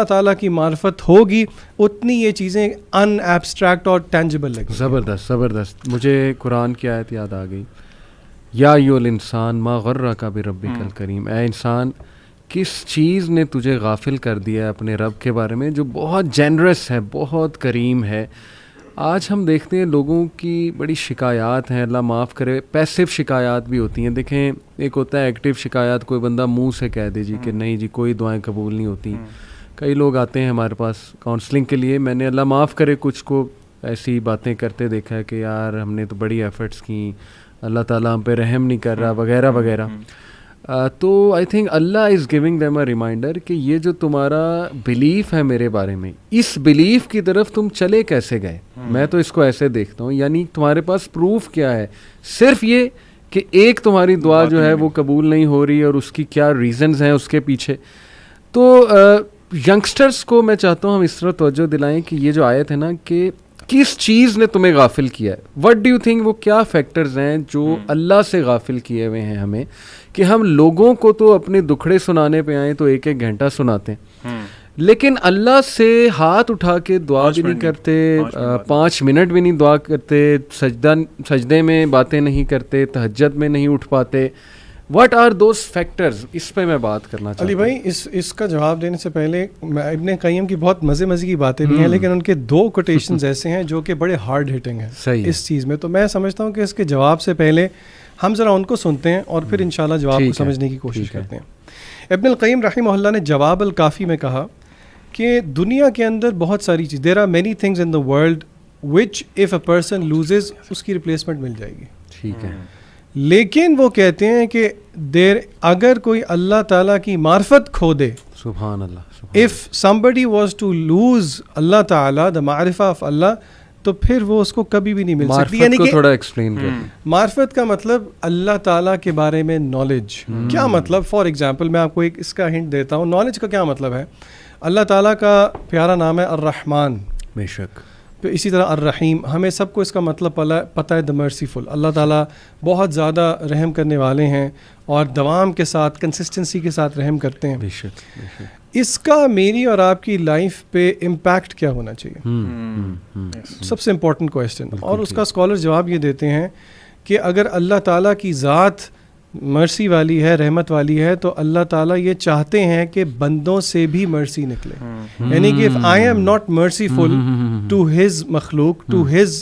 اللہ تعالیٰ کی معرفت ہوگی اتنی یہ چیزیں ان ایبسٹریکٹ اور ٹینجبل لگیں. زبردست زبردست. مجھے قرآن کی آیت یاد آ گئی, یا ایھا الانسان ما غرک بربک الکریم. اے انسان, کس چیز نے تجھے غافل کر دیا ہے اپنے رب کے بارے میں جو بہت جینرس ہے, بہت کریم ہے. آج ہم دیکھتے ہیں لوگوں کی بڑی شکایات ہیں, اللہ معاف کرے, پیسو شکایات بھی ہوتی ہیں. دیکھیں, ایک ہوتا ہے ایکٹیو شکایات, کوئی بندہ منہ سے کہہ دے جی کہ نہیں جی کوئی دعائیں قبول نہیں ہوتی. کئی لوگ آتے ہیں ہمارے پاس کاؤنسلنگ کے لیے, میں نے اللہ معاف کرے کچھ کو ایسی باتیں کرتے دیکھا ہے کہ یار ہم نے تو بڑی ایفرٹس کی, اللہ تعالیٰ ہم پہ رحم نہیں کر رہا وغیرہ وغیرہ. تو آئی تھنک اللہ is giving them a reminder کہ یہ جو تمہارا بلیف ہے میرے بارے میں, اس بلیف کی طرف تم چلے کیسے گئے. میں تو اس کو ایسے دیکھتا ہوں, یعنی تمہارے پاس پروف کیا ہے, صرف یہ کہ ایک تمہاری دعا جو ہے وہ قبول نہیں ہو رہی اور اس کی کیا ریزنز ہیں اس کے پیچھے. تو ینگسٹرز کو میں چاہتا ہوں ہم اس طرح توجہ دلائیں کہ یہ جو آیت ہے نا کہ کس چیز نے تمہیں غافل کیا ہے. وٹ ڈو یو تھنک وہ کیا فیکٹرز ہیں جو اللہ سے غافل کیے ہوئے ہیں ہمیں, کہ ہم لوگوں کو تو اپنے دکھڑے سنانے پہ آئیں تو ایک ایک گھنٹہ سناتے ہیں, لیکن اللہ سے ہاتھ اٹھا کے دعا بھی نہیں کرتے, 5 منٹ بھی نہیں دعا کرتے, سجدے میں باتیں نہیں کرتے, تہجد میں نہیں اٹھ پاتے. واٹ آر دوز فیکٹرز, اس پہ میں بات کرنا چاہتا ہوں. علی بھائی, اس کا جواب دینے سے پہلے ابن قیم کی بہت مزے کی باتیں بھی ہیں, لیکن ان کے 2 کوٹیشنز ایسے ہیں جو کہ بڑے ہارڈ ہٹنگ ہیں اس چیز میں. تو میں سمجھتا ہوں کہ اس کے جواب سے پہلے ہم ذرا ان کو سنتے ہیں اور پھر انشاءاللہ جواب کو سمجھنے کی کوشش کرتے ہیں. ابن القیم رحمہ اللہ نے جواب الکافی میں کہا کہ دنیا کے اندر بہت ساری چیز, there are many things in the world وچ اف اے پرسن لوزز اس کی ریپلیسمنٹ مل جائے گی. ٹھیک ہے, لیکن وہ کہتے ہیں کہ اگر کوئی اللہ تعالیٰ کی معرفت کھو دے, سبحان اللہ, if somebody was to lose اللہ تعالیٰ, the معرفہ of اللہ, تو پھر وہ اس کو کبھی بھی نہیں مل سکتی. یعنی کہ تھوڑا ایکسپلین کریں. معرفت کا مطلب اللہ تعالیٰ کے بارے میں نالج. کیا مطلب؟ فار ایگزامپل میں آپ کو ایک اس کا ہنٹ دیتا ہوں. نالج کا کیا مطلب ہے؟ اللہ تعالیٰ کا پیارا نام ہے الرحمن, بے شک, اسی طرح الرحیم. ہمیں سب کو اس کا مطلب پتہ ہے, دا مرسیفل. اللہ تعالیٰ بہت زیادہ رحم کرنے والے ہیں اور دوام کے ساتھ, کنسسٹنسی کے ساتھ رحم کرتے ہیں. بے شک, بے شک. اس کا میری اور آپ کی لائف پہ امپیکٹ کیا ہونا چاہیے, سب سے امپورٹنٹ کویسچن. اور اس کا اسکالر جواب یہ دیتے ہیں کہ اگر اللہ تعالیٰ کی ذات مرسی والی ہے, رحمت والی ہے, تو اللہ تعالیٰ یہ چاہتے ہیں کہ بندوں سے بھی مرسی نکلے. یعنی کہ if I am not merciful to his مخلوق, to his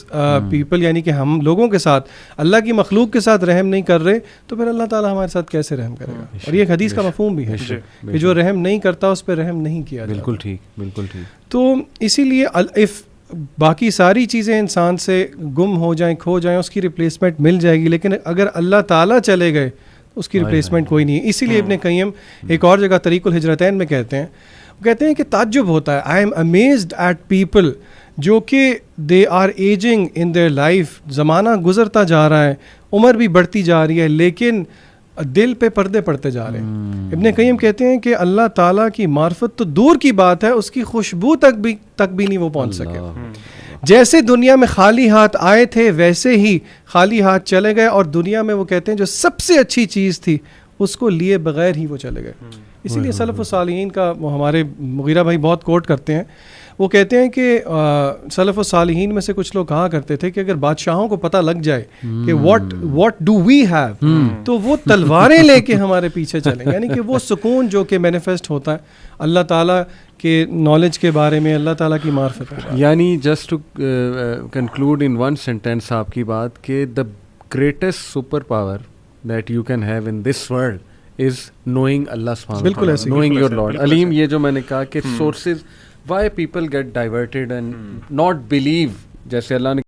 people, یعنی کہ ہم لوگوں کے ساتھ اللہ کی مخلوق کے ساتھ رحم نہیں کر رہے, تو پھر اللہ تعالیٰ ہمارے ساتھ کیسے رحم کرے گا. اور یہ ایک حدیث کا مفہوم بھی ہے کہ جو رحم نہیں کرتا اس پہ رحم نہیں کیا جاتا. بالکل ٹھیک, بالکل ٹھیک. تو اسی لیے if باقی ساری چیزیں انسان سے گم ہو جائیں, کھو جائیں, اس کی ریپلیسمنٹ مل جائے گی, لیکن اگر اللہ تعالیٰ چلے گئے اس کی ریپلیسمنٹ کوئی نہیں ہے. اسی لیے ابن قیم ایک اور جگہ طریق الہجرتین میں کہتے ہیں کہ تعجب ہوتا ہے, I am amazed at people جو کہ they are ageing in their life, زمانہ گزرتا جا رہا ہے, عمر بھی بڑھتی جا رہی ہے, لیکن دل پہ پردے پڑتے جا رہے ہیں. ابن قیم کہتے ہیں کہ اللہ تعالیٰ کی معرفت تو دور کی بات ہے, اس کی خوشبو تک بھی نہیں وہ پہنچ سکے. جیسے دنیا میں خالی ہاتھ آئے تھے ویسے ہی خالی ہاتھ چلے گئے, اور دنیا میں وہ کہتے ہیں جو سب سے اچھی چیز تھی اس کو لیے بغیر ہی وہ چلے گئے. اسی لیے سلف الصالحین کا وہ ہمارے مغیرہ بھائی بہت کوٹ کرتے ہیں. وہ کہتے ہیں کہ سلف الصالحین میں سے کچھ لوگ کہا کرتے تھے کہ اگر بادشاہوں کو پتہ لگ جائے کہ what do we have, تو وہ تلواریں لے کے ہمارے پیچھے چلیں. یعنی کہ وہ سکون جو کہ مینیفیسٹ ہوتا ہے اللہ تعالیٰ کے نالج کے بارے میں, اللہ تعالیٰ کی معرفت کے. یعنی just to conclude in one sentence آپ کی بات کہ the greatest super power that you can have in this world is knowing اللہ سبحانہ, بالکل ایسے, نوئنگ یور لارڈ. علیم, یہ جو میں نے کہا کہ sources why people get diverted and not believe, جیسے اللہ نے